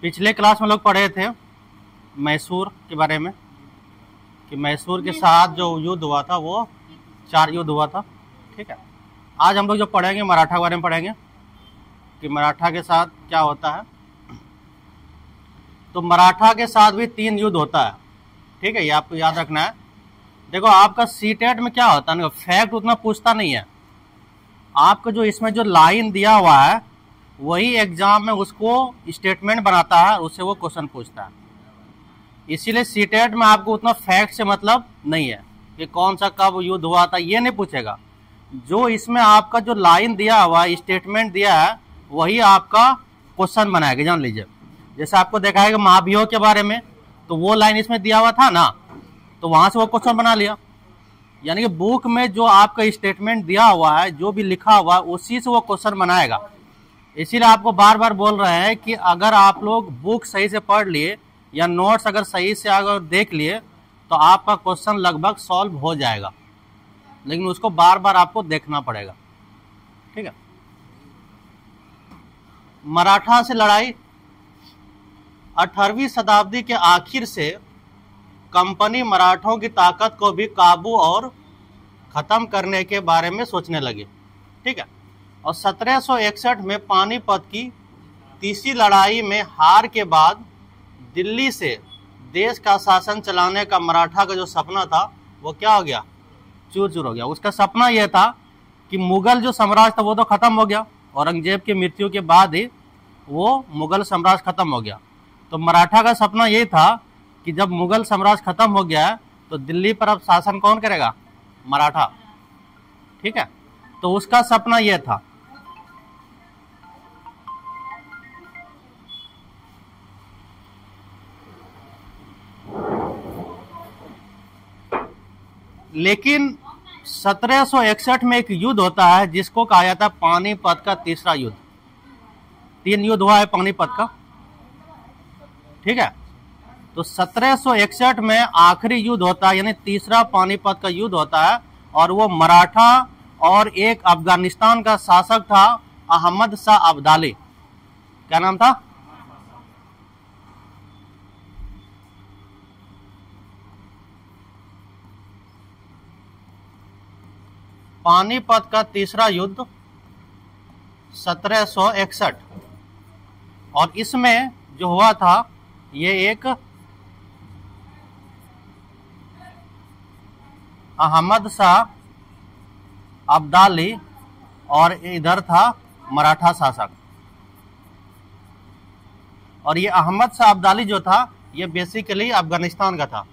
पिछले क्लास में लोग पढ़े थे मैसूर के बारे में कि मैसूर के साथ जो युद्ध हुआ था वो 4 युद्ध हुआ था। ठीक है, आज हम लोग जो पढ़ेंगे मराठा के बारे में पढ़ेंगे कि मराठा के साथ क्या होता है। तो मराठा के साथ भी 3 युद्ध होता है। ठीक है, ये आपको याद रखना है। देखो आपका सीटेट में क्या होता है ना, फैक्ट उतना पूछता नहीं है। आपको जो इसमें जो लाइन दिया हुआ है वही एग्जाम में उसको स्टेटमेंट बनाता है, उससे वो क्वेश्चन पूछता है। इसीलिए सीटेट में आपको उतना फैक्ट से मतलब नहीं है कि कौन सा कब युद्ध हुआ था, ये नहीं पूछेगा। जो इसमें आपका जो लाइन दिया हुआ है, स्टेटमेंट दिया है, वही आपका क्वेश्चन बनाएगा। जान लीजिए, जैसे आपको दिखाएगा महाभियोग के बारे में, तो वो लाइन इसमें दिया हुआ था ना, तो वहां से वो क्वेश्चन बना लिया। यानी कि बुक में जो आपका स्टेटमेंट दिया हुआ है, जो भी लिखा हुआ है, उसी से वो क्वेश्चन बनाएगा। इसीलिए आपको बार बार बोल रहे हैं कि अगर आप लोग बुक सही से पढ़ लिए या नोट्स अगर सही से अगर देख लिए तो आपका क्वेश्चन लगभग सॉल्व हो जाएगा, लेकिन उसको बार बार आपको देखना पड़ेगा। ठीक है, मराठा से लड़ाई 18वीं शताब्दी के आखिर से कंपनी मराठों की ताकत को भी काबू और खत्म करने के बारे में सोचने लगी। ठीक है, और 1761 में पानीपत की तीसरी लड़ाई में हार के बाद दिल्ली से देश का शासन चलाने का मराठा का जो सपना था वो क्या हो गया, चूर चूर हो गया। उसका सपना यह था कि मुगल जो साम्राज्य था वो तो खत्म हो गया, औरंगजेब की मृत्यु के बाद ही वो मुगल साम्राज्य खत्म हो गया। तो मराठा का सपना यही था कि जब मुगल साम्राज्य खत्म हो गया है तो दिल्ली पर अब शासन कौन करेगा, मराठा। ठीक है, तो उसका सपना यह था। लेकिन 1761 में एक युद्ध होता है जिसको कहा जाता है पानीपत का तीसरा युद्ध। 3 युद्ध हुआ है पानीपत का। ठीक है, तो 1761 में आखिरी युद्ध होता है, यानी तीसरा पानीपत का युद्ध होता है, और वो मराठा और एक अफगानिस्तान का शासक था अहमद शाह अब्दाली। क्या नाम था? पानीपत का तीसरा युद्ध 1761, और इसमें जो हुआ था ये एक अहमद शाह अब्दाली और इधर था मराठा शासक। और ये अहमद शाह अब्दाली जो था ये बेसिकली अफगानिस्तान का था।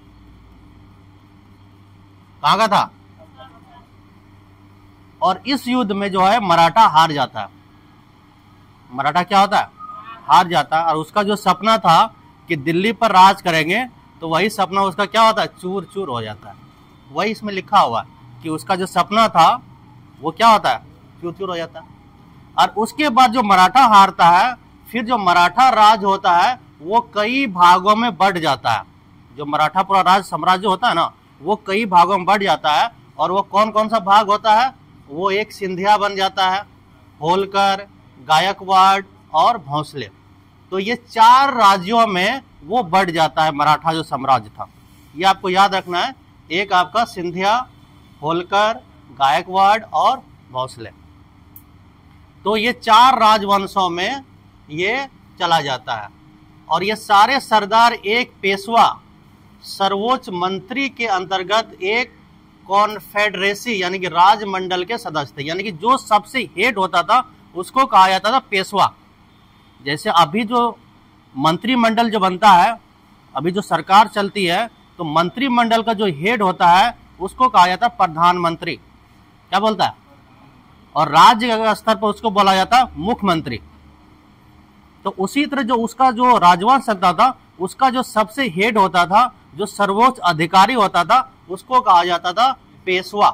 कहाँ का था? और इस युद्ध में जो है मराठा हार जाता है। मराठा क्या होता है, हार जाता है। और उसका जो सपना था कि दिल्ली पर राज करेंगे, तो वही सपना उसका क्या होता है, चूर चूर हो जाता है। वही इसमें लिखा हुआ है कि उसका जो सपना था वो क्या होता है, चूर चूर हो जाता है। और उसके बाद जो मराठा हारता है, फिर जो मराठा राज होता है वो कई भागों में बढ़ जाता है। जो मराठा पूरा राज साम्राज्य होता है ना, वो कई भागों में बढ़ जाता है। और वो कौन कौन सा भाग होता है, वो एक सिंधिया बन जाता है, होलकर, गायकवाड़ और भोंसले। तो ये 4 राज्यों में वो बढ़ जाता है मराठा जो साम्राज्य था। ये आपको याद रखना है, एक आपका सिंधिया, होलकर, गायकवाड़ और भोंसले। तो ये 4 राजवंशों में ये चला जाता है। और ये सारे सरदार एक पेशवा सर्वोच्च मंत्री के अंतर्गत एक कॉन्फेडरेसी यानी कि राजमंडल के सदस्य थे। यानी कि जो सबसे हेड होता था उसको कहा जाता था पेशवा। जैसे अभी जो मंत्रिमंडल जो बनता है, अभी जो सरकार चलती है, तो मंत्रिमंडल का जो हेड होता है उसको कहा जाता है प्रधानमंत्री। क्या बोलता है? और राज्य स्तर पर उसको बोला जाता है मुख्यमंत्री। तो उसी तरह जो उसका जो राजवंश चलता था, उसका जो सबसे हेड होता था, जो सर्वोच्च अधिकारी होता था, उसको कहा जाता था पेशवा।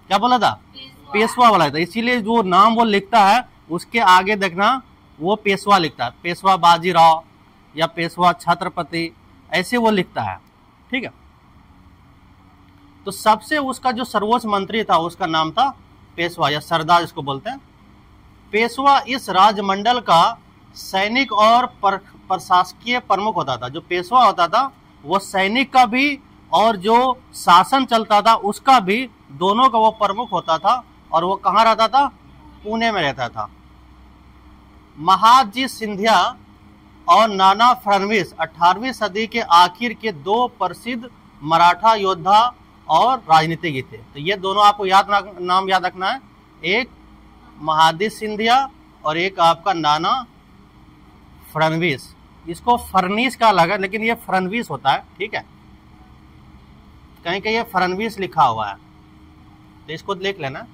क्या बोला था? पेशवा बोला था। इसीलिए जो नाम वो लिखता है उसके आगे देखना वो पेशवा लिखता है, पेशवा बाजीराव या पेशवा छत्रपति, ऐसे वो लिखता है। ठीक है, तो सबसे उसका जो सर्वोच्च मंत्री था उसका नाम था पेशवा या सरदार इसको बोलते हैं। पेशवा इस राजमंडल का सैनिक और प्रशासकीय प्रमुख होता था। जो पेशवा होता था वो सैनिक का भी और जो शासन चलता था उसका भी, दोनों का वो प्रमुख होता था। और वो कहाँ रहता था? पुणे में रहता था। महादजी सिंधिया और नाना फडणवीस 18वीं सदी के आखिर के दो प्रसिद्ध मराठा योद्धा और राजनीतिज्ञ थे। तो ये दोनों आपको नाम याद रखना है, एक महादजी सिंधिया और एक आपका नाना फडणवीस। इसको फडणवीस का अलग है, लेकिन ये फडणवीस होता है, ठीक है। कहीं कहीं ये फडणवीस लिखा हुआ है, तो इसको देख लेना।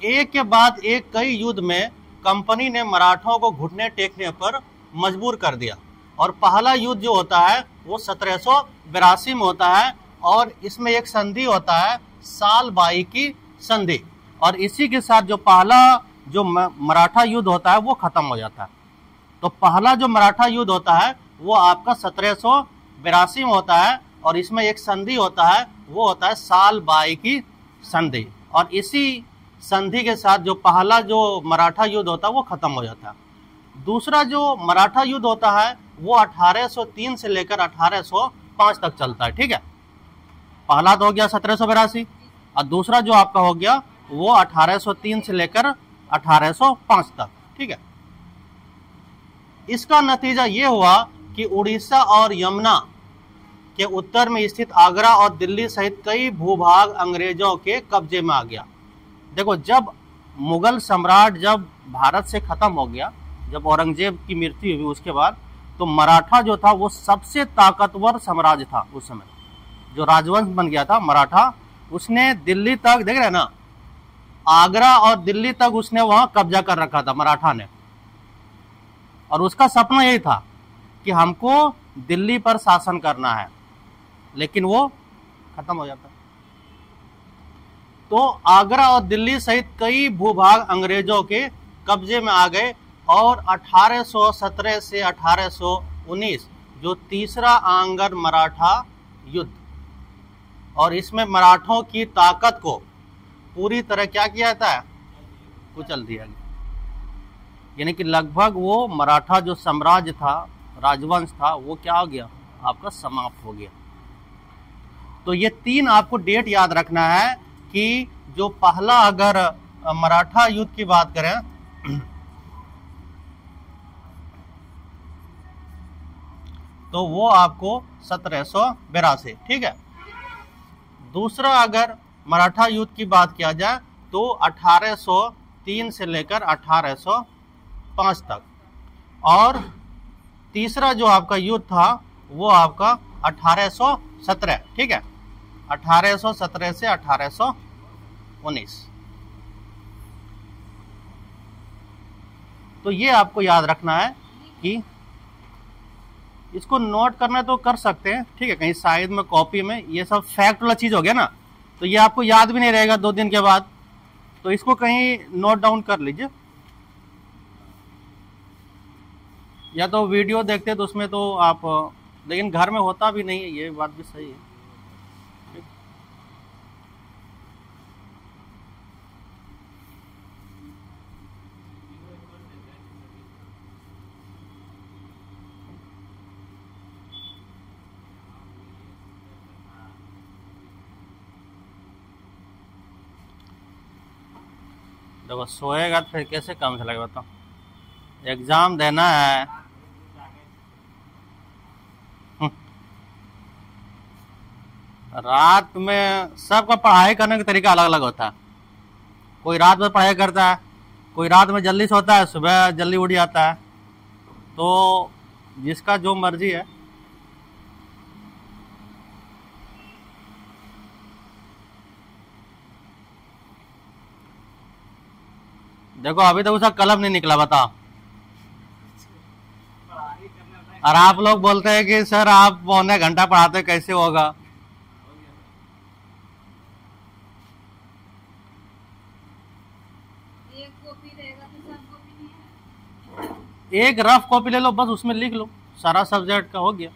एक के बाद एक कई युद्ध में कंपनी ने मराठों को घुटने टेकने पर मजबूर कर दिया। और पहला युद्ध जो होता है वो 1782 में होता है, और इसमें एक संधि होता है, साल बाई की संधि। और इसी के साथ जो पहला जो मराठा युद्ध होता है वो खत्म हो जाता है। तो पहला जो मराठा युद्ध होता है वो आपका 1782 में होता है, और इसमें एक संधि होता है, वो होता है साल बाई की संधि। और इसी संधि के साथ जो पहला जो मराठा युद्ध होता है वो खत्म हो जाता है। दूसरा जो मराठा युद्ध होता है वो 1803 से लेकर 1805 तक चलता है, ठीक है। पहला तो हो गया 1782, और दूसरा जो आपका हो गया वो 1803 से लेकर 1805 तक, ठीक है। इसका नतीजा ये हुआ कि उड़ीसा और यमुना के उत्तर में स्थित आगरा और दिल्ली सहित कई भूभाग अंग्रेजों के कब्जे में आ गया। देखो, जब मुगल सम्राट जब भारत से खत्म हो गया, जब औरंगजेब की मृत्यु हुई उसके बाद, तो मराठा जो था वो सबसे ताकतवर साम्राज्य था उस समय। जो राजवंश बन गया था मराठा, उसने दिल्ली तक, देख रहे ना, आगरा और दिल्ली तक उसने वहां कब्जा कर रखा था मराठा ने। और उसका सपना यही था कि हमको दिल्ली पर शासन करना है, लेकिन वो खत्म हो जाता। तो आगरा और दिल्ली सहित कई भूभाग अंग्रेजों के कब्जे में आ गए। और 1817 से 1819 जो तीसरा आंगर मराठा युद्ध, और इसमें मराठों की ताकत को पूरी तरह क्या किया था? कुचल दिया गया। यानी कि लगभग वो मराठा जो साम्राज्य था, राजवंश था, वो क्या हो गया? आपका समाप्त हो गया। तो ये तीन आपको डेट याद रखना है कि जो पहला अगर मराठा युद्ध की बात करें तो वो आपको 1782, ठीक है। दूसरा अगर मराठा युद्ध की बात किया जाए तो 1803 से लेकर 1805 तक। और तीसरा जो आपका युद्ध था वो आपका 1817, ठीक है, 1817 से 1819। तो ये आपको याद रखना है कि इसको नोट करना तो कर सकते हैं, ठीक है, कहीं साइड में कॉपी में। ये सब फैक्ट वाला चीज हो गया ना, तो ये आपको याद भी नहीं रहेगा 2 दिन के बाद, तो इसको कहीं नोट डाउन कर लीजिए। या तो वीडियो देखते तो उसमें तो आप, लेकिन घर में होता भी नहीं है, ये बात भी सही है। देखो, सोएगा तो फिर कैसे काम चलेगा बताओ? एग्जाम देना है। रात में सबका पढ़ाई करने का तरीका अलग अलग होता है। कोई रात में पढ़ाई करता है, कोई रात में जल्दी सोता है, सुबह जल्दी उठ जाता है। तो जिसका जो मर्जी है। देखो, अभी तक उसका कलम नहीं निकला, बताओ। और आप लोग बोलते हैं कि सर आप 1.25 घंटा पढ़ाते, कैसे होगा? एक रफ कॉपी ले लो, बस उसमें लिख लो, सारा सब्जेक्ट का हो गया।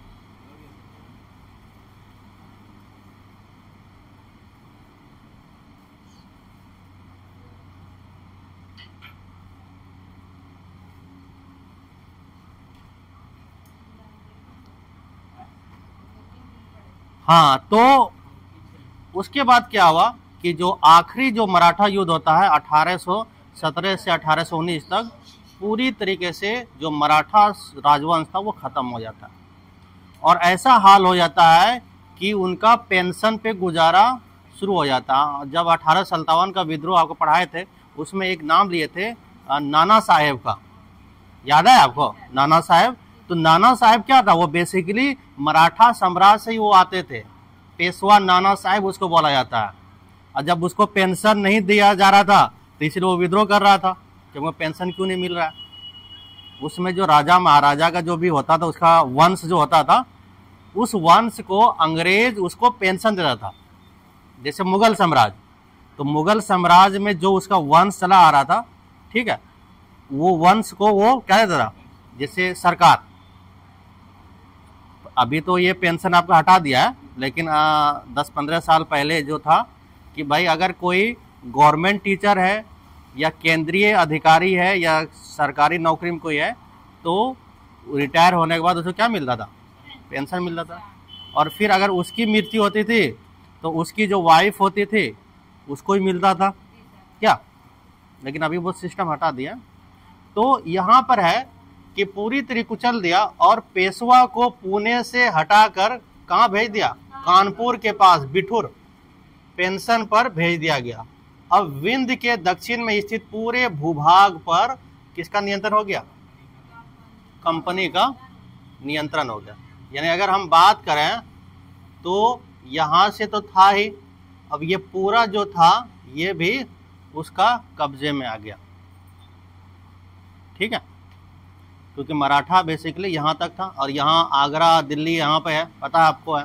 हाँ, तो उसके बाद क्या हुआ कि जो आखिरी जो मराठा युद्ध होता है 1817 से 1819 तक, पूरी तरीके से जो मराठा राजवंश था वो खत्म हो जाता है और ऐसा हाल हो जाता है कि उनका पेंशन पे गुजारा शुरू हो जाता है। जब 1857 का विद्रोह आपको पढ़ाए थे, उसमें एक नाम लिए थे नाना साहेब का, याद है आपको नाना साहेब? तो नाना साहेब क्या था, वो बेसिकली मराठा साम्राज्य से ही वो आते थे, पेशवा नाना साहेब उसको बोला जाता है। और जब उसको पेंशन नहीं दिया जा रहा था तो इसलिए वो विद्रोह कर रहा था कि वो पेंशन क्यों नहीं मिल रहा है। उसमें जो राजा महाराजा का जो भी होता था, उसका वंश जो होता था, उस वंश को अंग्रेज उसको पेंशन देता था। जैसे मुगल साम्राज्य, तो मुगल साम्राज्य में जो उसका वंश चला आ रहा था, ठीक है, वो वंश को वो क्या देता था, जैसे सरकार। अभी तो ये पेंशन आपको हटा दिया है, लेकिन 10-15 साल पहले जो था कि भाई अगर कोई गवर्नमेंट टीचर है या केंद्रीय अधिकारी है या सरकारी नौकरी में कोई है, तो रिटायर होने के बाद उसको क्या मिलता था, पेंशन मिलता था। और फिर अगर उसकी मृत्यु होती थी तो उसकी जो वाइफ होती थी उसको ही मिलता था क्या, लेकिन अभी वो सिस्टम हटा दिया। तो यहाँ पर है कि पूरी तरह कुचल दिया और पेशवा को पुणे से हटाकर कहाँ भेज दिया, कानपुर के पास बिठूर पेंशन पर भेज दिया गया। अब विंध्य के दक्षिण में स्थित पूरे भूभाग पर किसका नियंत्रण हो गया, कंपनी का नियंत्रण हो गया। यानी अगर हम बात करें तो यहाँ से तो था ही, अब ये पूरा जो था ये भी उसका कब्जे में आ गया, ठीक है, क्योंकि मराठा बेसिकली यहाँ तक था और यहाँ आगरा दिल्ली यहाँ पे है, पता है आपको है,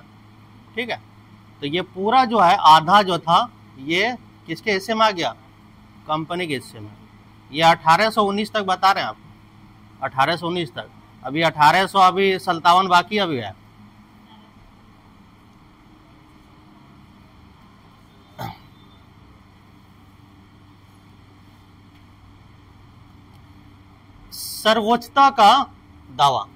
ठीक है। तो ये पूरा जो है आधा जो था ये किसके हिस्से में आ गया, कंपनी के हिस्से में। ये 1819 तक बता रहे हैं आप, 1819 तक। अभी 1800 अभी 57 बाकी अभी है। सर्वोच्चता का दावा।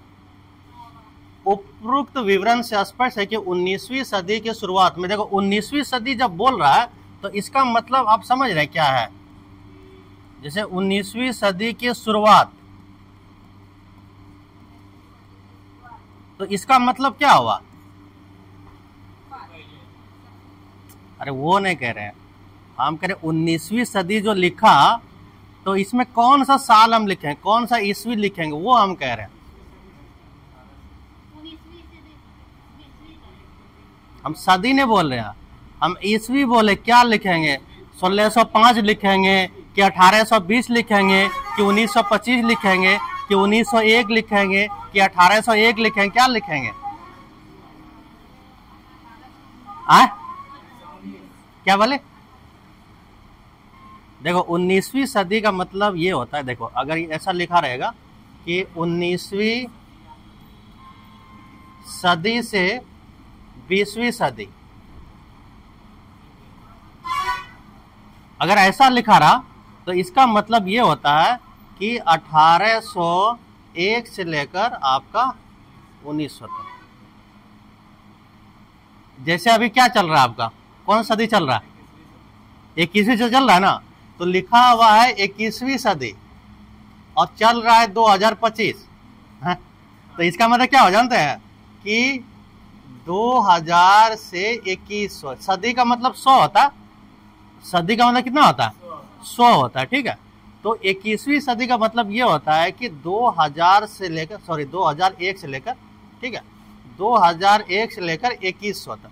उपरोक्त विवरण से स्पष्ट है कि 19वीं सदी की शुरुआत में, देखो 19वीं सदी जब बोल रहा है तो इसका मतलब आप समझ रहे हैं क्या है। जैसे 19वीं सदी की शुरुआत, तो इसका मतलब क्या हुआ, अरे वो नहीं कह रहे हैं हम, कह रहे 19वीं सदी जो लिखा तो इसमें कौन सा साल हम लिखें, कौन सा ईस्वी लिखेंगे, वो हम कह रहे हैं। हम सदी नहीं बोल रहे हैं, हम ईस्वी बोले, क्या लिखेंगे, 1605 लिखेंगे कि 1820 लिखेंगे कि 1925 लिखेंगे कि 1901 लिखेंगे कि 1801 लिखेंगे, क्या लिखेंगे? क्या बोले? देखो 19वीं सदी का मतलब ये होता है, देखो अगर ऐसा लिखा रहेगा कि 19वीं सदी से 20वीं सदी, अगर ऐसा लिखा रहा तो इसका मतलब ये होता है कि 1801 से लेकर आपका 1900 तक। जैसे अभी क्या चल रहा है आपका, कौन सदी चल रहा है, 21वीं से चल रहा है ना, तो लिखा हुआ है 21वीं सदी और चल रहा है 2025 है? तो इसका मतलब क्या हो जानते हैं कि 2000 से 2100, सदी का मतलब 100 होता, सदी का मतलब कितना होता है, 100 होता है, ठीक है। तो 21वीं सदी का मतलब ये होता है कि 2001 से लेकर, ठीक है, 2001 से लेकर 2100 तक।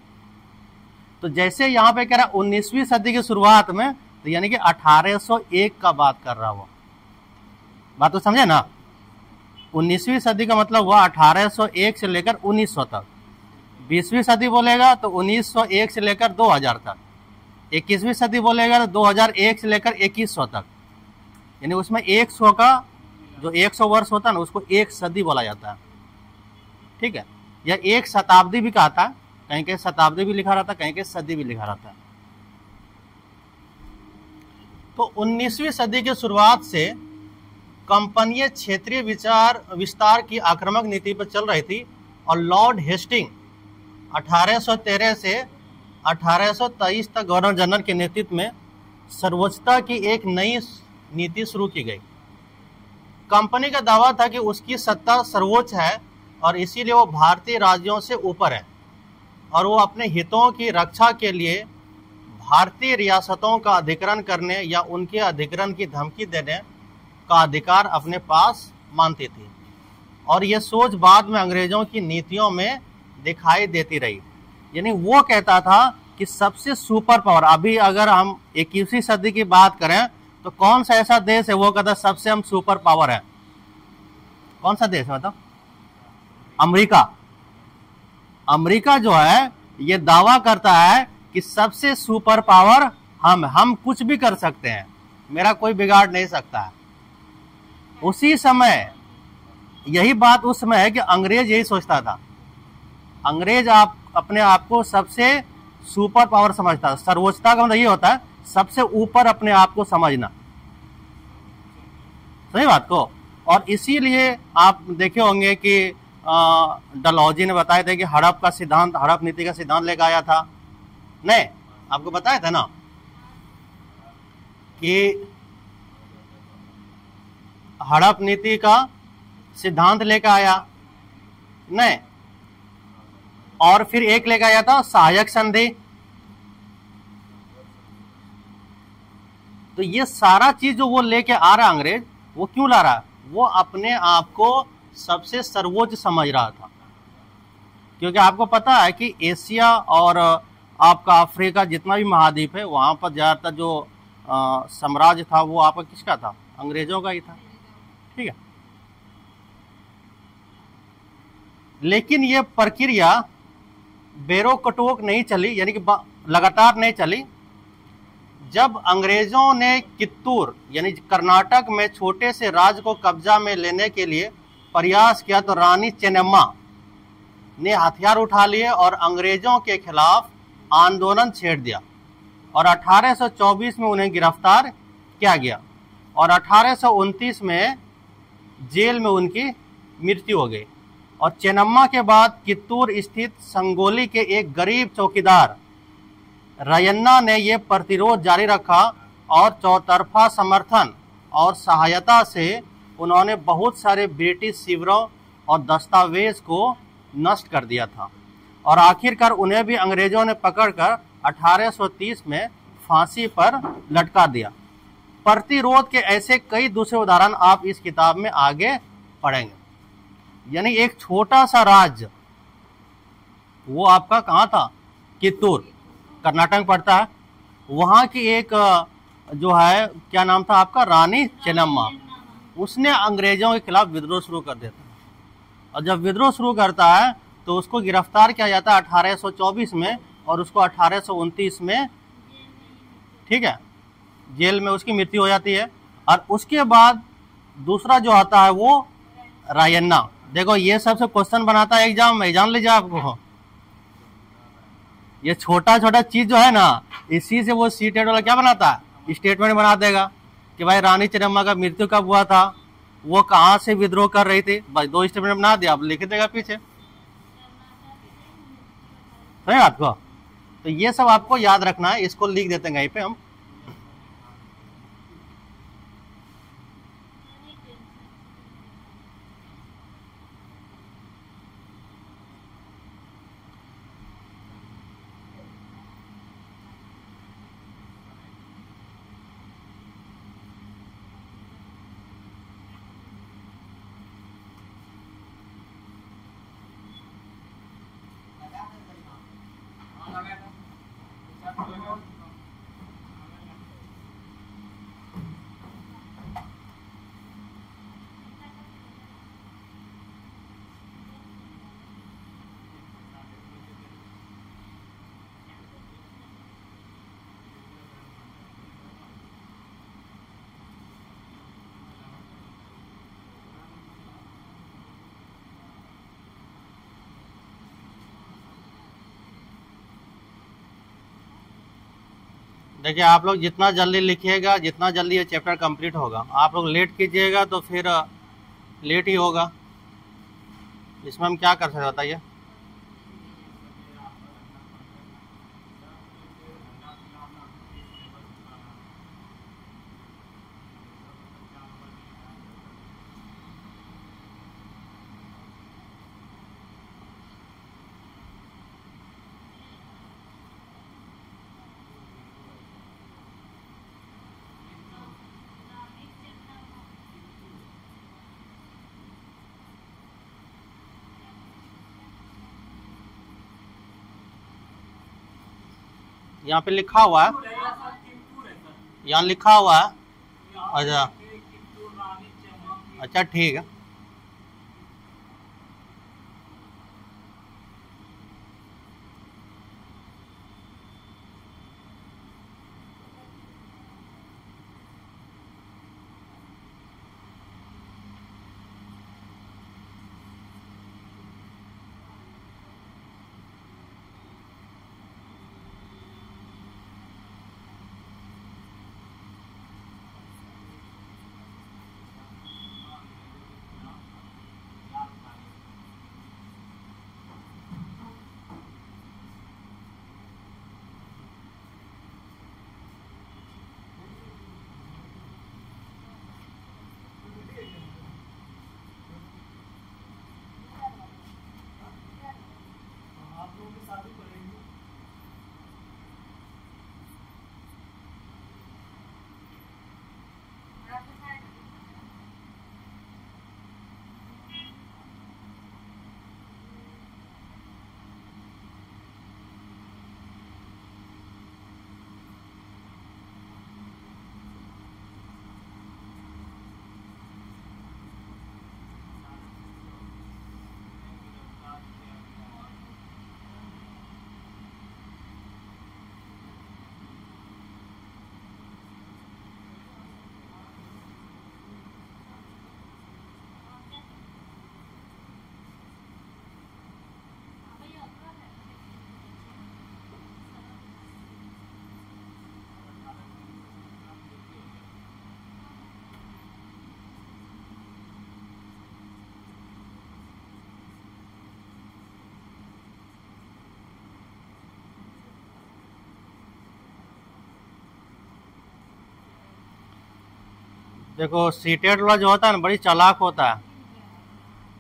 तो जैसे यहाँ पे कह रहा है 19वीं सदी की शुरुआत में, तो यानी कि 1801 का बात कर रहा हुआ, बात तो समझे ना। 19वीं सदी का मतलब हुआ 1801 से लेकर 1900 तक। 20वीं सदी बोलेगा तो 1901 से लेकर 2000 तक। 21वीं सदी बोलेगा तो 2001 से लेकर 2100 तक। यानी उसमें 100 का जो 100 वर्ष होता है ना, उसको एक सदी बोला जाता है, ठीक है। या एक शताब्दी भी कहता है, कहीं के शताब्दी भी लिखा रहता है, कहीं के सदी भी लिखा रहता है। तो 19वीं सदी की शुरुआत से कंपनी क्षेत्रीय विस्तार की आक्रामक नीति पर चल रही थी और लॉर्ड हेस्टिंग 1813 से 1823 तक गवर्नर जनरल के नेतृत्व में सर्वोच्चता की एक नई नीति शुरू की गई। कंपनी का दावा था कि उसकी सत्ता सर्वोच्च है और इसीलिए वो भारतीय राज्यों से ऊपर है और वो अपने हितों की रक्षा के लिए भारतीय रियासतों का अधिग्रहण करने या उनके अधिग्रहण की धमकी देने का अधिकार अपने पास मानती थी। और ये सोच बाद में अंग्रेजों की नीतियों में दिखाई देती रही। यानी वो कहता था कि सबसे सुपर पावर, अभी अगर हम 21वीं सदी की बात करें तो कौन सा ऐसा देश है वो कहता सबसे हम सुपर पावर है? कौन सा देश है मतलब? अमेरिका। अमेरिका जो है ये दावा करता है कि सबसे सुपर पावर हम कुछ भी कर सकते हैं, मेरा कोई बिगाड़ नहीं सकता है। उसी समय यही बात उस समय है कि अंग्रेज यही सोचता था। अंग्रेज अपने आप को सबसे सुपर पावर समझता है। सर्वोच्चता का मतलब ये होता है सबसे ऊपर अपने आप को समझना, सही बात को। और इसीलिए आप देखे होंगे कि डलहौजी ने बताया था कि हड़प नीति का सिद्धांत लेकर आया था। नहीं, आपको बताया था ना कि हड़प नीति का सिद्धांत लेकर आया, नहीं, और फिर एक लेकर आया था सहायक संधि। तो ये सारा चीज जो वो लेके आ रहा अंग्रेज, वो क्यों ला रहा है? वो अपने आप को सबसे सर्वोच्च समझ रहा था। क्योंकि आपको पता है कि एशिया और आपका अफ्रीका जितना भी महाद्वीप है वहां पर ज्यादातर जो साम्राज्य था वो आपका किसका था? अंग्रेजों का ही था, ठीक है। लेकिन ये प्रक्रिया बेरोकटोक नहीं चली, यानी कि लगातार नहीं चली। जब अंग्रेजों ने कित्तूर यानी कर्नाटक में छोटे से राज्य को कब्जा में लेने के लिए प्रयास किया तो रानी चेन्नम्मा ने हथियार उठा लिए और अंग्रेजों के खिलाफ आंदोलन छेड़ दिया और 1824 में उन्हें गिरफ्तार किया गया और 1829 में जेल में उनकी मृत्यु हो गई। और चेन्नम्मा के बाद कित्तूर स्थित संगोली के एक गरीब चौकीदार रायन्ना ने यह प्रतिरोध जारी रखा और चौतरफा समर्थन और सहायता से उन्होंने बहुत सारे ब्रिटिश शिविरों और दस्तावेज को नष्ट कर दिया था और आखिरकार उन्हें भी अंग्रेजों ने पकड़कर 1830 में फांसी पर लटका दिया। प्रतिरोध के ऐसे कई दूसरे उदाहरण आप इस किताब में आगे पढ़ेंगे। यानी एक छोटा सा राज्य, वो आपका कहाँ था? कित्तूर, कर्नाटक पड़ता है। वहां की एक जो है, क्या नाम था आपका? रानी चेन्नम्मा। उसने अंग्रेजों के खिलाफ विद्रोह शुरू कर देता है और जब विद्रोह शुरू करता है तो उसको गिरफ्तार किया जाता है 1824 में और उसको 1829 में, ठीक है, जेल में उसकी मृत्यु हो जाती है। और उसके बाद दूसरा जो आता है वो रायन्ना। देखो ये सबसे क्वेश्चन बनाता है एग्जाम में, जान लीजिए आपको। ये छोटा छोटा चीज जो है ना, इसी से वो सीटेट वाला क्या बनाता है? स्टेटमेंट बना देगा कि भाई रानी चेन्नम्मा का मृत्यु कब हुआ था, वो कहाँ से विद्रोह कर रही थी, बस 2 स्टेटमेंट बना दिया, अब लिख देगा पीछे, सही बात को। तो ये सब आपको याद रखना है, इसको लिख देते हैं कहीं पे हम। देखिए आप लोग जितना जल्दी लिखिएगा, जितना जल्दी ये चैप्टर कंप्लीट होगा। आप लोग लेट कीजिएगा तो फिर लेट ही होगा। इसमें हम क्या कर सकते बताइए? यहाँ पे लिखा हुआ है, यहाँ लिखा हुआ है। अच्छा अच्छा ठीक है। देखो सीटेट वाला जो होता है ना, बड़ी चालाक होता है।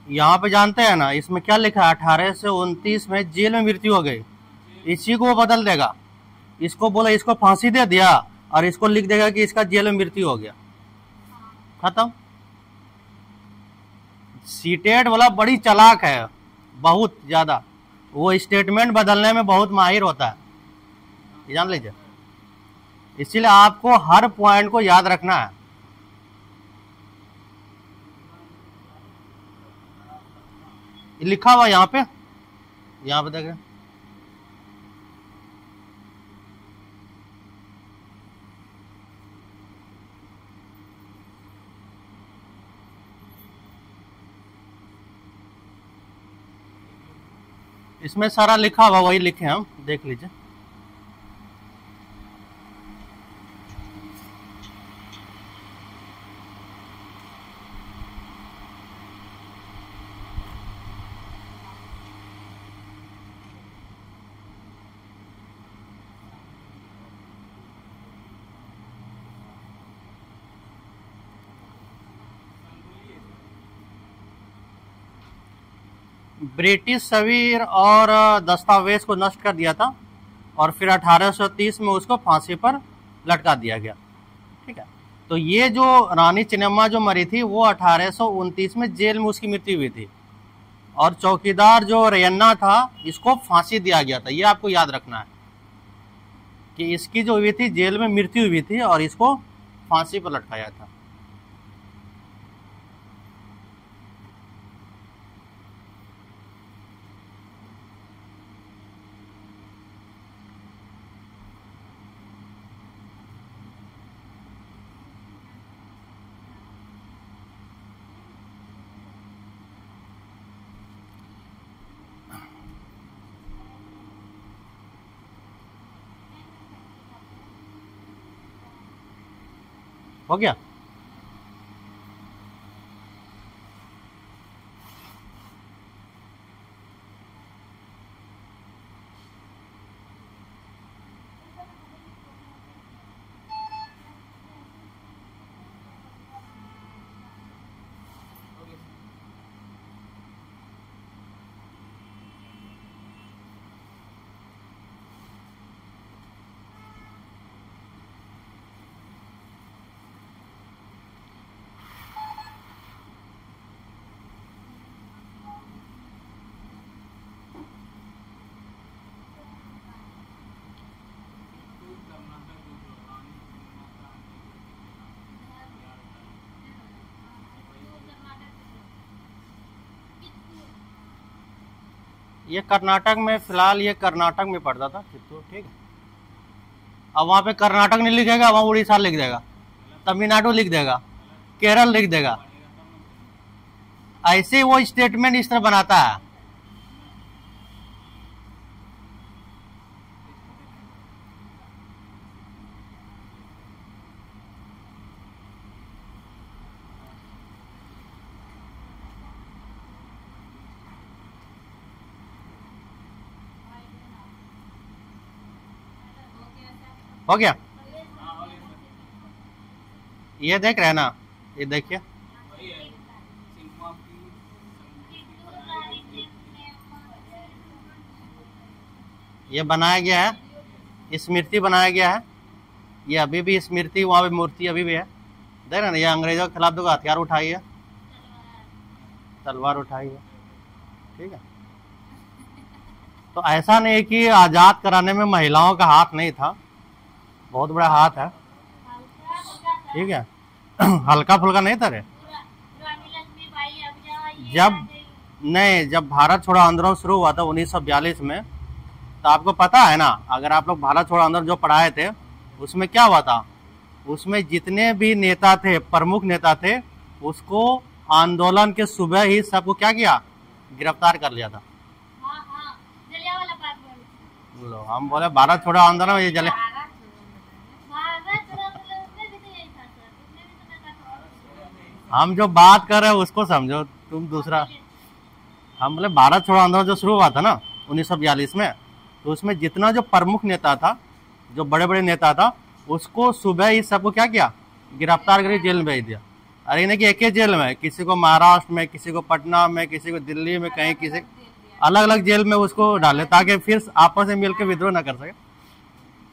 यहाँ पे जानते हैं ना, इसमें क्या लिखा है, 1829 में जेल में मृत्यु हो गई। इसी को वो बदल देगा। इसको बोला, इसको फांसी दे दिया, और इसको लिख देगा कि इसका जेल में मृत्यु हो गया। खत्म। सीटेट वाला बड़ी चालाक है, बहुत ज्यादा। वो स्टेटमेंट बदलने में बहुत माहिर होता है, ये जान लीजिए। इसीलिए आपको हर पॉइंट को याद रखना है। लिखा हुआ यहाँ पे, यहाँ पे देखें। इसमें सारा लिखा हुआ, वही लिखे हम, देख लीजिए। ब्रिटिश सवीर और दस्तावेज को नष्ट कर दिया था, और फिर 1830 में उसको फांसी पर लटका दिया गया। ठीक है। तो ये जो रानी चिन्नम्मा जो मरी थी, वो 1829 में जेल में उसकी मृत्यु हुई थी। और चौकीदार जो रैयन्ना था, इसको फांसी दिया गया था। ये आपको याद रखना है कि इसकी जो हुई थी, जेल में मृत्यु हुई थी, और इसको फांसी पर लटकाया था। हो गया। ये कर्नाटक में, फिलहाल ये कर्नाटक में पड़ता था चित्तूर, ठीक है। अब वहाँ पे कर्नाटक नहीं लिखेगा, वहाँ उड़ीसा लिख देगा, तमिलनाडु लिख देगा, केरल लिख देगा। ऐसे वो स्टेटमेंट इस तरह बनाता है। हो गया, ये देख रहे हैं ना, ये देखिए, ये बनाया गया है, स्मृति बनाया गया है। ये अभी भी स्मृति, वहाँ पे मूर्ति अभी भी है, देख रहे हैं ना। ये अंग्रेजों के खिलाफ देखो हथियार उठाई है, तलवार उठाई है, ठीक है। तो ऐसा नहीं कि आजाद कराने में महिलाओं का हाथ नहीं था, बहुत बड़ा हाथ है, ठीक है। हल्का फुल्का नहीं था रे। जब भारत छोड़ो आंदोलन शुरू हुआ था 1942 में, तो आपको पता है ना, अगर आप लोग भारत छोड़ो आंदोलन जो पढ़ाए थे उसमें क्या हुआ था, उसमें जितने भी नेता थे, प्रमुख नेता थे, उसको आंदोलन के सुबह ही सबको क्या किया, गिरफ्तार कर लिया था। लो, हम बोले भारत छोड़ो आंदोलन में ये जले, हम जो बात कर रहे हैं उसको समझो, तुम दूसरा। हम बोले भारत छोड़ो आंदोलन जो शुरू हुआ था ना 1942 में, तो उसमें जितना जो प्रमुख नेता था, जो बड़े बड़े नेता था, उसको सुबह ही सबको क्या किया, गिरफ्तार करके जेल में भेज दिया। अरे नहीं कि एक ही जेल में, किसी को महाराष्ट्र में, किसी को पटना में, किसी को दिल्ली में, कहीं किसी अलग अलग जेल में उसको डाले, ताकि फिर आपस में मिलकर विद्रोह न कर सके।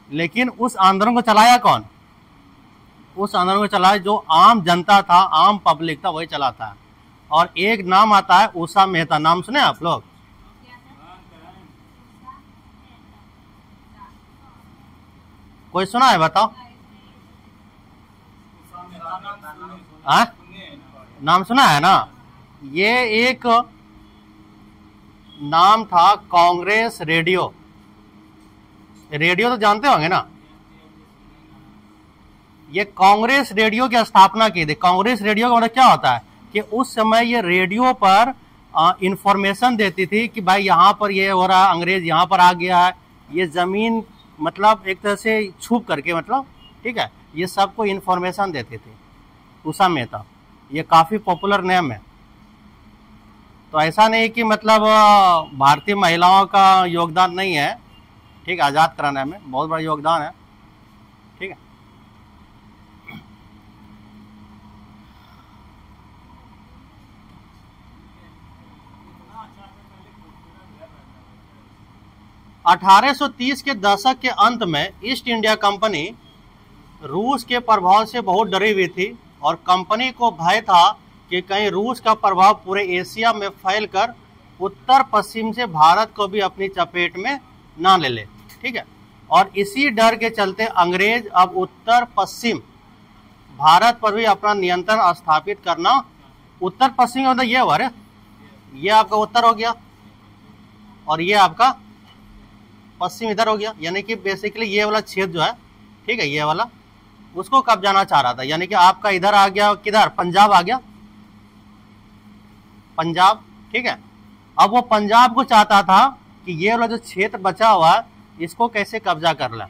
लेकिन उस आंदोलन को चलाया कौन, उस आंदोलन को चलाया जो आम जनता था, आम पब्लिक था, वही चलाता है। और एक नाम आता है उषा मेहता, नाम सुने आप लोग? कोई सुना है, बताओ। नाम सुना है ना। ये एक नाम था कांग्रेस रेडियो, रेडियो तो जानते होंगे ना। ये कांग्रेस रेडियो की स्थापना की थी। कांग्रेस रेडियो का मतलब क्या होता है कि उस समय ये रेडियो पर इंफॉर्मेशन देती थी कि भाई यहाँ पर ये हो रहा है, अंग्रेज यहाँ पर आ गया है, ये जमीन, मतलब एक तरह से छुप करके, मतलब ठीक है, ये सबको इंफॉर्मेशन देते थे। उषा मेहता, ये काफी पॉपुलर नेम है। तो ऐसा नहीं कि मतलब भारतीय महिलाओं का योगदान नहीं है, ठीक है, आजाद कराने में बहुत बड़ा योगदान है, ठीक है। अठारह 1830 के दशक के अंत में ईस्ट इंडिया कंपनी रूस के प्रभाव से बहुत डरी हुई थी और कंपनी को भय था कि कहीं रूस का प्रभाव पूरे एशिया में फैलकर उत्तर पश्चिम से भारत को भी अपनी चपेट में ना ले ले, ठीक है। और इसी डर के चलते अंग्रेज अब उत्तर पश्चिम भारत पर भी अपना नियंत्रण स्थापित करना, उत्तर पश्चिम मतलब ये हुआ, ये आपका उत्तर हो गया और ये आपका पश्चिम इधर हो गया, यानी कि बेसिकली ये वाला क्षेत्र जो है, ठीक है, ये वाला उसको कब्जाना चाह रहा था। यानी कि आपका इधर आ गया, किधर, पंजाब आ गया, पंजाब, ठीक है। अब वो पंजाब को चाहता था कि ये वाला जो क्षेत्र बचा हुआ है इसको कैसे कब्जा कर ले।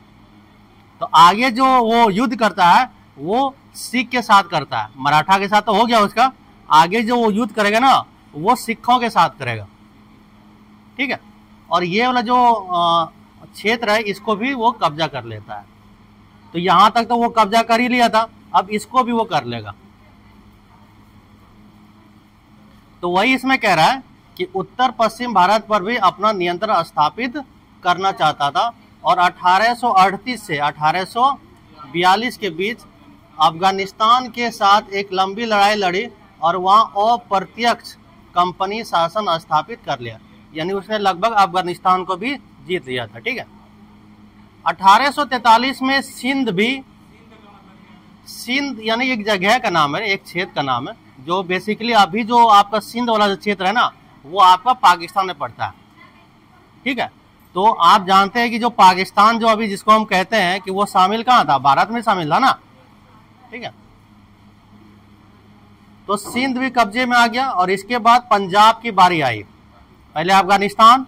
तो आगे जो वो युद्ध करता है वो सिख के साथ करता है, मराठा के साथ तो हो गया उसका, आगे जो वो युद्ध करेगा ना वो सिखों के साथ करेगा, ठीक है। और ये वाला जो क्षेत्र है इसको भी वो कब्जा कर लेता है। तो यहां तक तो वो कब्जा कर ही लिया था, अब इसको भी वो कर लेगा। तो वही इसमें कह रहा है कि उत्तर पश्चिम भारत पर भी अपना नियंत्रण स्थापित करना चाहता था। और 1838 से 1842 के बीच अफगानिस्तान के साथ एक लंबी लड़ाई लड़ी और वहां अप्रत्यक्ष कंपनी शासन स्थापित कर लिया, यानी उसने लगभग अफगानिस्तान को भी जीत लिया था, ठीक है। 1843 में सिंध भी, सिंध यानी एक जगह का नाम है, एक क्षेत्र का नाम है, जो बेसिकली अभी जो आपका सिंध वाला जो क्षेत्र है ना वो आपका पाकिस्तान में पड़ता है, ठीक है। तो आप जानते हैं कि जो पाकिस्तान जो अभी जिसको हम कहते हैं कि वो शामिल कहाँ था, भारत में शामिल था ना, ठीक है। तो सिंध भी कब्जे में आ गया और इसके बाद पंजाब की बारी आई। पहले अफगानिस्तान,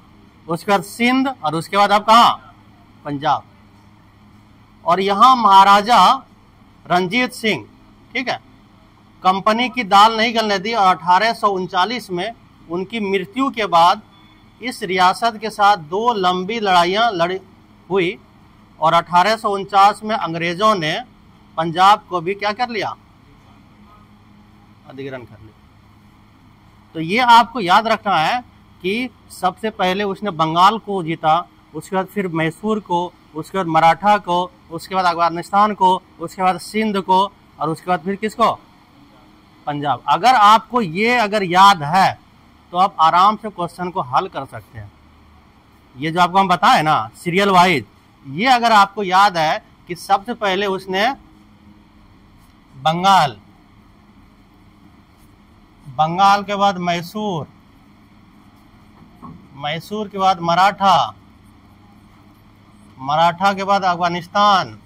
उसके बाद सिंध और उसके बाद अब कहाँ, पंजाब। और यहां महाराजा रंजीत सिंह, ठीक है, कंपनी की दाल नहीं गलने दी और 1839 में उनकी मृत्यु के बाद इस रियासत के साथ 2 लंबी लड़ाइयां लड़ी हुई और 1849 में अंग्रेजों ने पंजाब को भी क्या कर लिया, अधिग्रहण कर लिया। तो ये आपको याद रखना है कि सबसे पहले उसने बंगाल को जीता, उसके बाद फिर मैसूर को, उसके बाद मराठा को, उसके बाद अफगानिस्तान को, उसके बाद सिंध को और उसके बाद फिर किसको, पंजाब। अगर आपको ये अगर याद है तो आप आराम से क्वेश्चन को हल कर सकते हैं। ये जो आपको हम बताए ना सीरियल वाइज, ये अगर आपको याद है कि सबसे पहले उसने बंगाल, बंगाल के बाद मैसूर, मैसूर के बाद मराठा, मराठा के बाद अफगानिस्तान,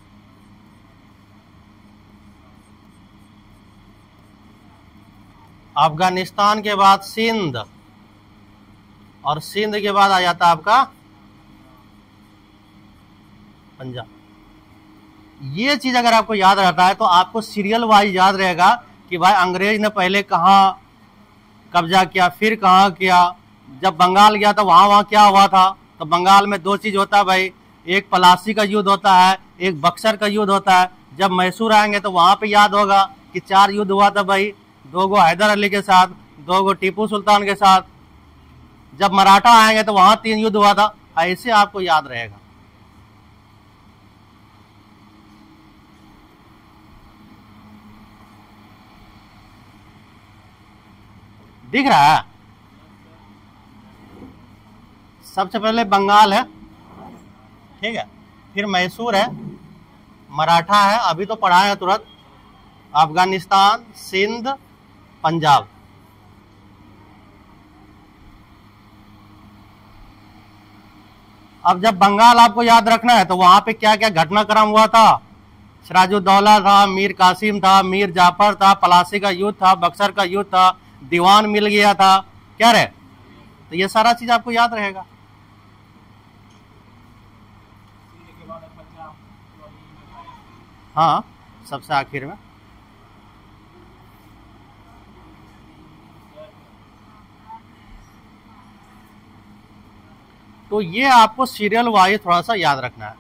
अफगानिस्तान के बाद सिंध और सिंध के बाद आ जाता आपका पंजाब। ये चीज अगर आपको याद रहता है तो आपको सीरियल वाइज याद रहेगा कि भाई अंग्रेज ने पहले कहाँ कब्जा किया, फिर कहाँ किया। जब बंगाल गया तो वहां क्या हुआ था। तो बंगाल में 2 चीज होता है भाई, एक पलासी का युद्ध होता है, एक बक्सर का युद्ध होता है। जब मैसूर आएंगे तो वहां पे याद होगा कि 4 युद्ध हुआ था भाई, 2 गो हैदर अली के साथ, 2 गो टीपू सुल्तान के साथ। जब मराठा आएंगे तो वहां 3 युद्ध हुआ था। ऐसे आपको याद रहेगा। दिख रहा है। सबसे पहले बंगाल है, ठीक है, फिर मैसूर है, मराठा है, अभी तो पढ़ा है तुरंत, अफगानिस्तान, सिंध, पंजाब। अब जब बंगाल आपको याद रखना है तो वहां पे क्या क्या घटनाक्रम हुआ था। सिराजुद्दौला था, मीर कासिम था, मीर जाफर था, पलासी का युद्ध था, बक्सर का युद्ध था, दीवान मिल गया था, क्या रहे। तो ये सारा चीज आपको याद रहेगा। हाँ, सबसे आखिर में तो ये आपको सीरियल वाइज थोड़ा सा याद रखना है।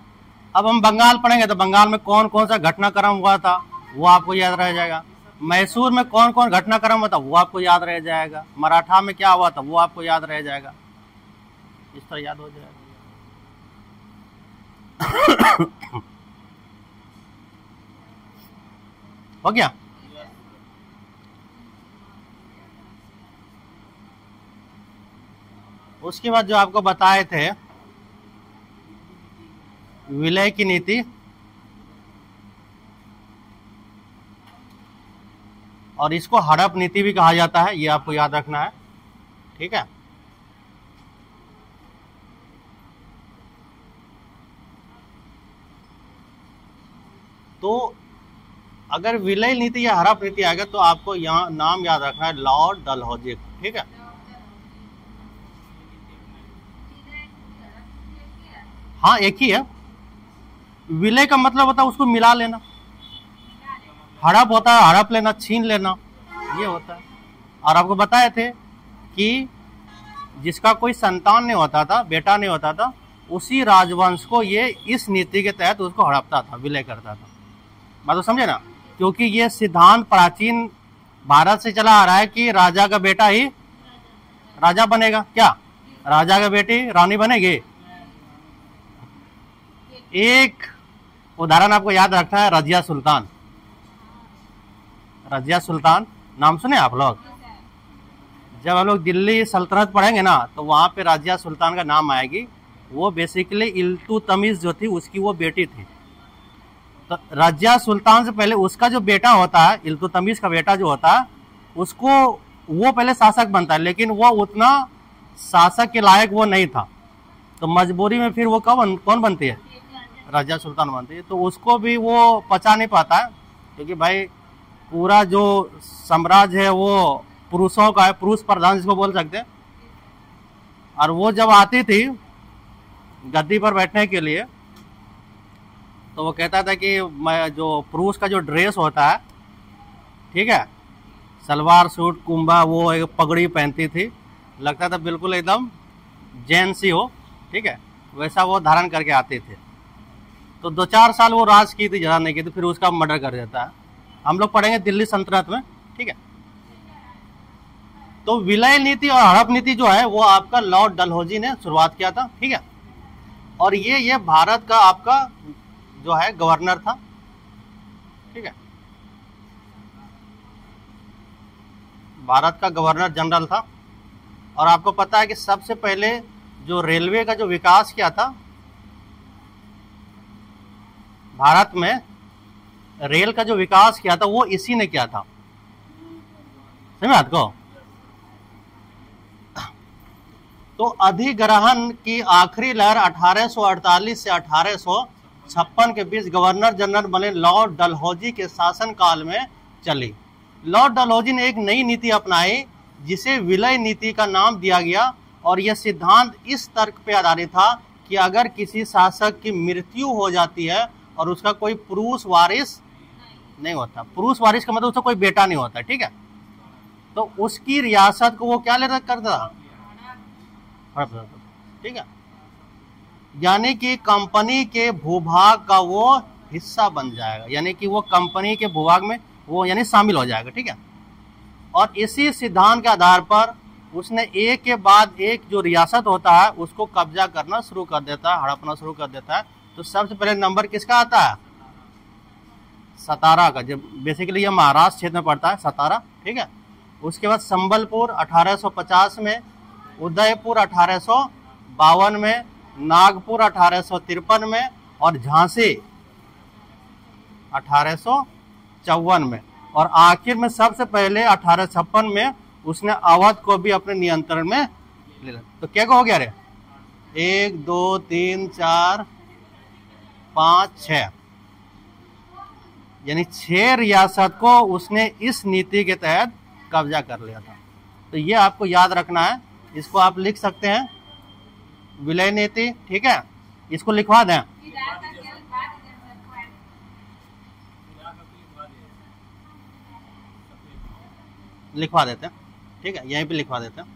अब हम बंगाल पढ़ेंगे तो बंगाल में कौन कौन सा घटनाक्रम हुआ था वो आपको याद रह जाएगा। मैसूर में कौन कौन घटनाक्रम हुआ था वो आपको याद रह जाएगा। मराठा में क्या हुआ था वो आपको याद रह जाएगा। इस तरह याद हो जाएगा। हो गया। उसके बाद जो आपको बताए थे विलय की नीति और इसको हड़प नीति भी कहा जाता है, ये आपको याद रखना है, ठीक है। तो अगर विलय नीति या हड़प नीति आएगा तो आपको यहाँ नाम याद रखना है, लॉर्ड डलहौजी, ठीक है। हाँ, एक ही है। विलय का मतलब होता है उसको मिला लेना, हड़प होता है हड़प लेना, छीन लेना, ये होता है। और आपको बताए थे कि जिसका कोई संतान नहीं होता था, बेटा नहीं होता था, उसी राजवंश को ये इस नीति के तहत उसको हड़पता था, विलय करता था। बात तो समझे ना, क्योंकि ये सिद्धांत प्राचीन भारत से चला आ रहा है कि राजा का बेटा ही राजा बनेगा। क्या राजा का बेटी रानी बनेगी। एक उदाहरण आपको याद रखना है, रजिया सुल्तान। रजिया सुल्तान नाम सुने आप लोग। जब हम लोग दिल्ली सल्तनत पढ़ेंगे ना तो वहां पे रजिया सुल्तान का नाम आएगी। वो बेसिकली इल्तुतमिश जो थी उसकी वो बेटी थी। तो रजिया सुल्तान से पहले उसका जो बेटा होता है, इल्तुतमिश का बेटा जो होता है, उसको वो पहले शासक बनता है, लेकिन वो उतना शासक के लायक वो नहीं था। तो मजबूरी में फिर वो कौन बनती है? रजिया सुल्तान बनती है। तो उसको भी वो पचा नहीं पाता है, क्योंकि भाई पूरा जो साम्राज्य है वो पुरुषों का है, पुरुष प्रधान जिसको बोल सकते हैं। और वो जब आती थी गद्दी पर बैठने के लिए, तो वो कहता था कि मैं जो पुरुष का जो ड्रेस होता है, ठीक है, सलवार सूट कुंभा, वो एक पगड़ी पहनती थी, लगता था बिल्कुल एकदम जेंसी हो, ठीक है, वैसा वो धारण करके आते थे। तो 2-4 साल वो राज की थी, ज़्यादा नहीं की थी, फिर उसका मर्डर कर देता है। हम लोग पढ़ेंगे दिल्ली सल्तनत में, ठीक है। तो विलय नीति और हड़प नीति जो है वो आपका लॉर्ड डलहौजी ने शुरुआत किया था, ठीक है। और ये भारत का आपका जो है गवर्नर था, ठीक है, भारत का गवर्नर जनरल था। और आपको पता है कि सबसे पहले जो रेलवे का जो विकास किया था भारत में, रेल का जो विकास किया था वो इसी ने किया था, समझ में आपको? तो अधिग्रहण की आखिरी लहर 1848 से 1856 के बीच गवर्नर जनरल बने लॉर्ड डलहौजी के शासन काल में चली। लॉर्ड डलहौजी ने एक नई नीति अपनाई जिसे विलय नीति का नाम दिया गया, और यह सिद्धांत इस तर्क पर आधारित था कि अगर किसी शासक की मृत्यु हो जाती है और उसका कोई पुरुष वारिस नहीं होता, पुरुष वारिस का मतलब उसका कोई बेटा नहीं होता, ठीक है, तो उसकी रियासत को वो क्या ले करता था, ठीक है, यानी कि कंपनी के भूभाग का वो हिस्सा बन जाएगा, यानी कि वो कंपनी के भूभाग में वो यानी शामिल हो जाएगा, ठीक है। और इसी सिद्धांत के आधार पर उसने एक के बाद एक जो रियासत होता है उसको कब्जा करना शुरू कर देता है, हड़पना शुरू कर देता है। तो सबसे पहले नंबर किसका आता है? सतारा का, जब बेसिकली ये महाराष्ट्र क्षेत्र में पड़ता है सतारा, ठीक है। उसके बाद संबलपुर 1850 में, उदयपुर 1852 में, नागपुर 1853 में और झांसी 1854 में, और आखिर में सबसे पहले 1856 में उसने अवध को भी अपने नियंत्रण में ले लिया। तो क्या हो गया रे? 1 2 3 4 5 6, यानी 6 रियासत को उसने इस नीति के तहत कब्जा कर लिया था। तो ये आपको याद रखना है, इसको आप लिख सकते हैं विलय नीति, ठीक है, इसको लिखवा दें। लिखवा देते हैं, ठीक है, यहीं पे लिखवा देते हैं।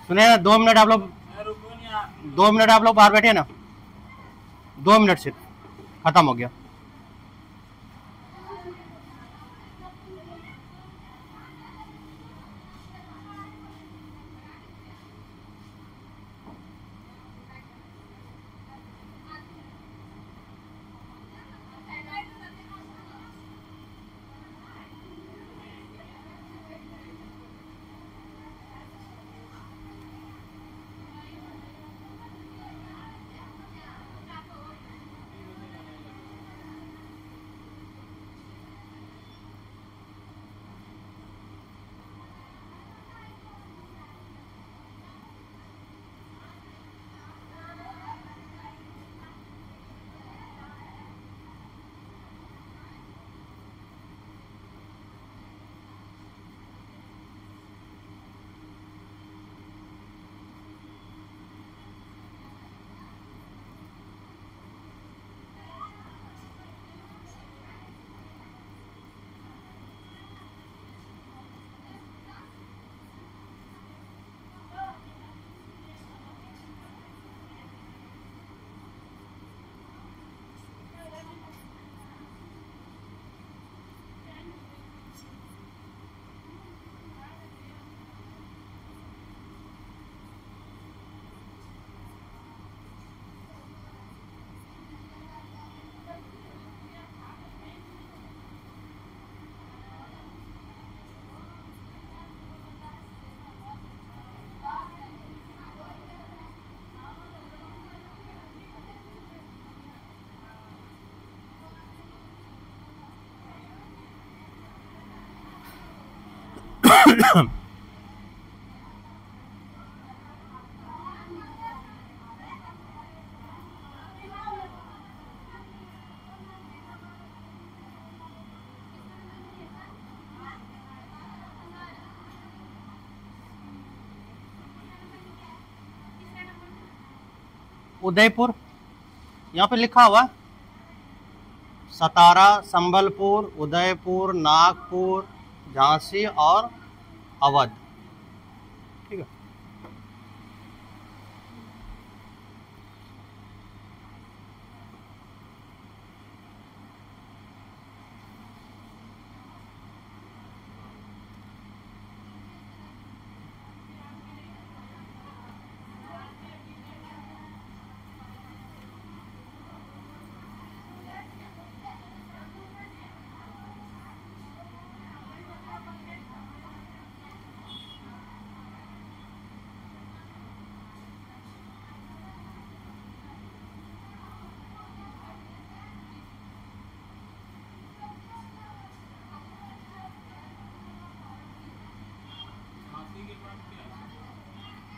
सुने ना, 2 मिनट आप लोग, 2 मिनट आप लोग बाहर बैठे ना, 2 मिनट से खत्म हो गया। उदयपुर, यहाँ पे लिखा हुआ सतारा, संबलपुर, उदयपुर, नागपुर, झांसी और अवध। ठीक है,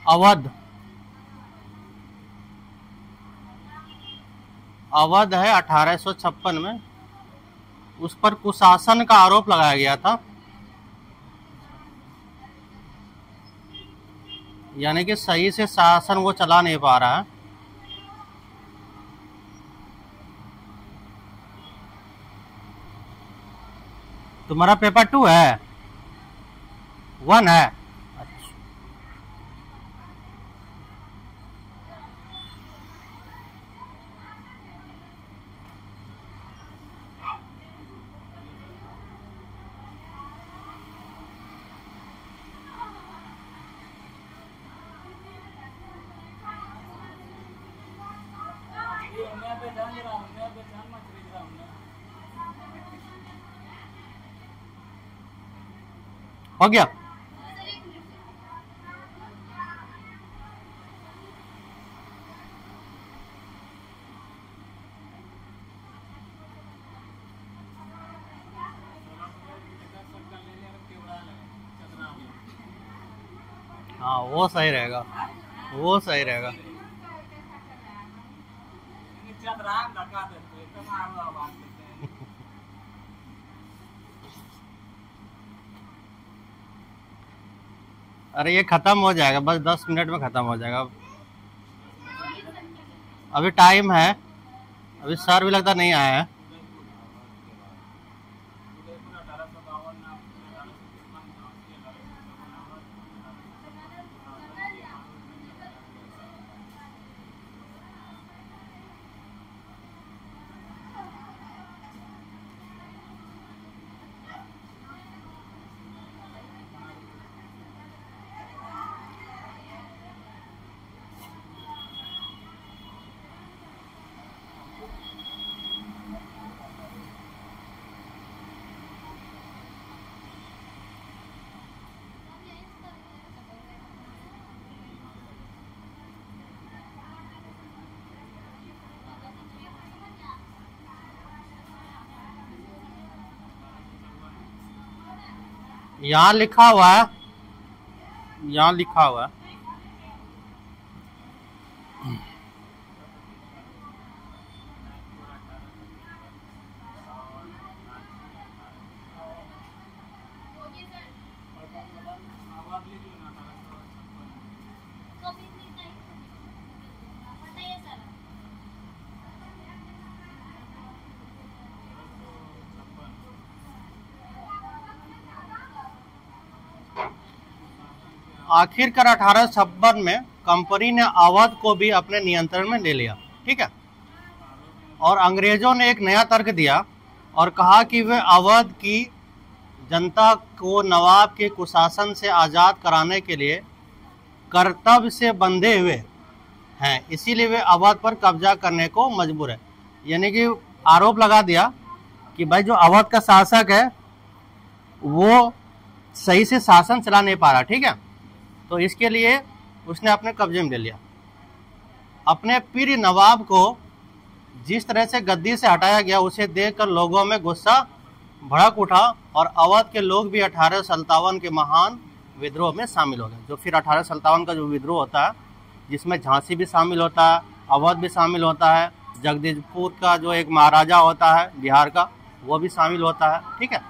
अवध, अवध है 1856 में, उस पर कुशासन का आरोप लगाया गया था, यानी कि सही से शासन वो चला नहीं पा रहा है। तुम्हारा पेपर 2 है, 1 है? अच्छा, हो गया। हाँ, वो सही रहेगा, वो सही रहेगा। अरे ये खत्म हो जाएगा, बस 10 मिनट में खत्म हो जाएगा। अभी टाइम है, अभी सर भी लगता नहीं आया है। यहाँ लिखा हुआ है, यहाँ लिखा हुआ है आखिरकार 1856 में कंपनी ने अवध को भी अपने नियंत्रण में ले लिया। ठीक है, और अंग्रेजों ने एक नया तर्क दिया और कहा कि वे अवध की जनता को नवाब के कुशासन से आज़ाद कराने के लिए कर्तव्य से बंधे हुए हैं, इसीलिए वे अवध पर कब्जा करने को मजबूर है। यानी कि आरोप लगा दिया कि भाई जो अवध का शासक है वो सही से शासन चला नहीं पा रहा। ठीक है, तो इसके लिए उसने अपने कब्जे में ले लिया। अपने पीर नवाब को जिस तरह से गद्दी से हटाया गया उसे देखकर लोगों में गुस्सा भड़क उठा और अवध के लोग भी 1857 के महान विद्रोह में शामिल हो गए। जो फिर 1857 का जो विद्रोह होता है, जिसमें झांसी भी शामिल होता है, अवध भी शामिल होता है, जगदीशपुर का जो एक महाराजा होता है बिहार का, वो भी शामिल होता है। ठीक है,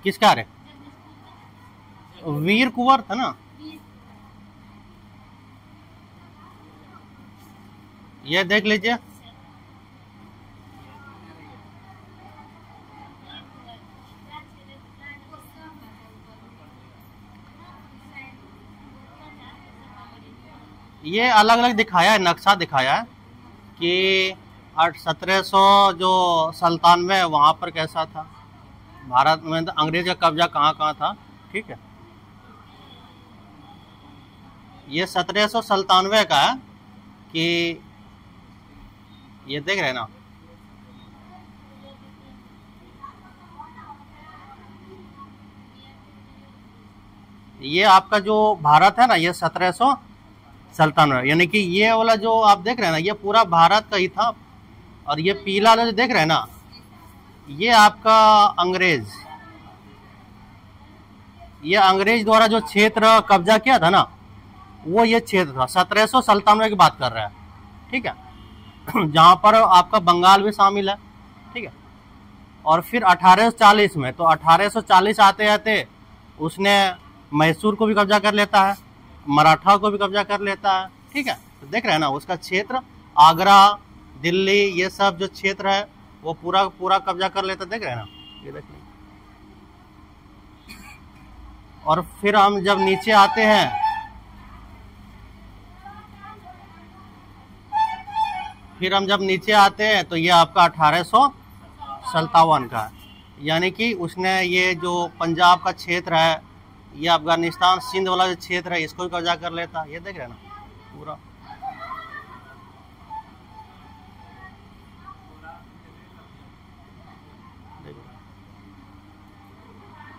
किसका रे? वीर कुंवर था ना, ये देख लीजिए। ये अलग अलग दिखाया है, नक्शा दिखाया है कि 1700 जो 97 वहाँ पर कैसा था, भारत में तो अंग्रेज का कब्जा कहाँ कहाँ था। ठीक है, ये 1797 का है कि ये देख रहे हैं ना, ये आपका जो भारत है ना, ये 1797, यानी कि ये वाला जो आप देख रहे हैं ना, ये पूरा भारत का ही था। और ये पीला वाला जो देख रहे हैं ना, ये आपका अंग्रेज, ये अंग्रेज द्वारा जो क्षेत्र कब्जा किया था ना, वो ये क्षेत्र था। 1797 की बात कर रहा है। ठीक है, जहां पर आपका बंगाल भी शामिल है। ठीक है, और फिर 1840 में, तो 1840 आते आते उसने मैसूर को भी कब्जा कर लेता है, मराठा को भी कब्जा कर लेता है। ठीक है, तो देख रहे हैं ना, उसका क्षेत्र आगरा, दिल्ली, ये सब जो क्षेत्र है वो पूरा पूरा कब्जा कर लेता। देख रहे हैं ना, ये देख लीजिए। और फिर हम जब नीचे आते हैं, तो ये आपका 1857 का है। यानी कि उसने ये जो पंजाब का क्षेत्र है, ये अफगानिस्तान सिंध वाला जो क्षेत्र है, इसको भी कब्जा कर लेता। ये देख रहे हैं ना पूरा।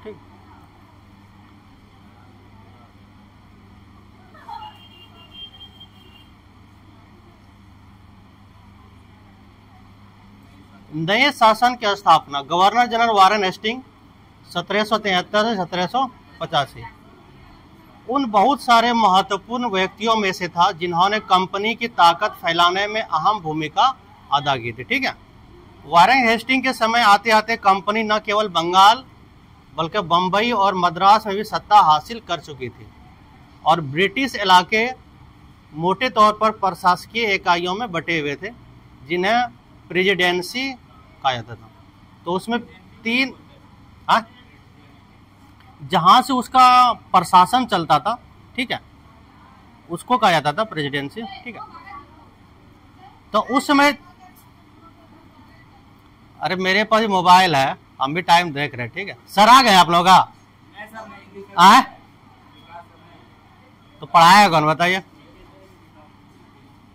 ठीक, नए शासन की स्थापना, गवर्नर जनरल वारेन हेस्टिंग 1773 से 1785 उन बहुत सारे महत्वपूर्ण व्यक्तियों में से था जिन्होंने कंपनी की ताकत फैलाने में अहम भूमिका अदा की थी। ठीक है, वारेन हेस्टिंग के समय आते आते कंपनी न केवल बंगाल बल्कि बम्बई और मद्रास में भी सत्ता हासिल कर चुकी थी और ब्रिटिश इलाके मोटे तौर पर प्रशासकीय इकाइयों में बटे हुए थे जिन्हें प्रेसिडेंसी कहा जाता था। तो उसमें 3 जहां से उसका प्रशासन चलता था, ठीक है, उसको कहा जाता था प्रेसिडेंसी। ठीक है, तो उस समय, अरे मेरे पास मोबाइल है, हम भी टाइम देख रहे हैं। ठीक है सर, आ गए आप लोग? तो पढ़ाया कौन, बताइए?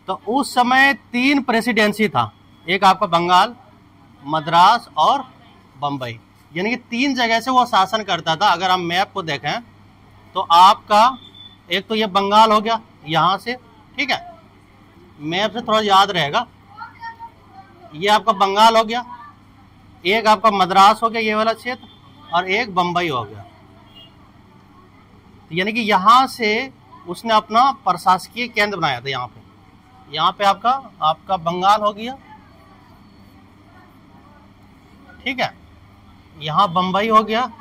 तो उस समय 3 प्रेसिडेंसी था, एक आपका बंगाल, मद्रास और बम्बई, यानी कि 3 जगह से वो शासन करता था। अगर हम मैप को देखें तो आपका एक तो ये बंगाल हो गया यहाँ से, ठीक है, मैप से थोड़ा याद रहेगा, ये आपका बंगाल हो गया, एक आपका मद्रास हो गया ये वाला क्षेत्र, और एक बम्बई हो गया। यानी कि यहाँ से उसने अपना प्रशासकीय केंद्र बनाया था। यहाँ पे आपका बंगाल हो गया, ठीक है, यहाँ बम्बई हो गया,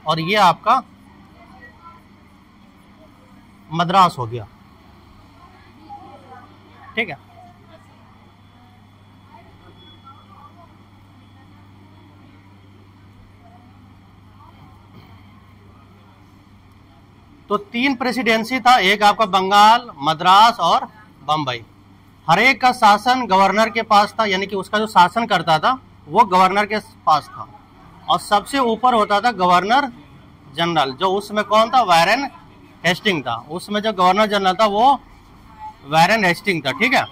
और ये आपका मद्रास हो गया। ठीक है, तो 3 प्रेसिडेंसी था, एक आपका बंगाल, मद्रास और बम्बई। हर एक का शासन गवर्नर के पास था, यानी कि उसका जो शासन करता था वो गवर्नर के पास था, और सबसे ऊपर होता था गवर्नर जनरल, जो उसमें कौन था? वारेन हेस्टिंग था। उसमें जो गवर्नर जनरल था वो वारेन हेस्टिंग था। ठीक है,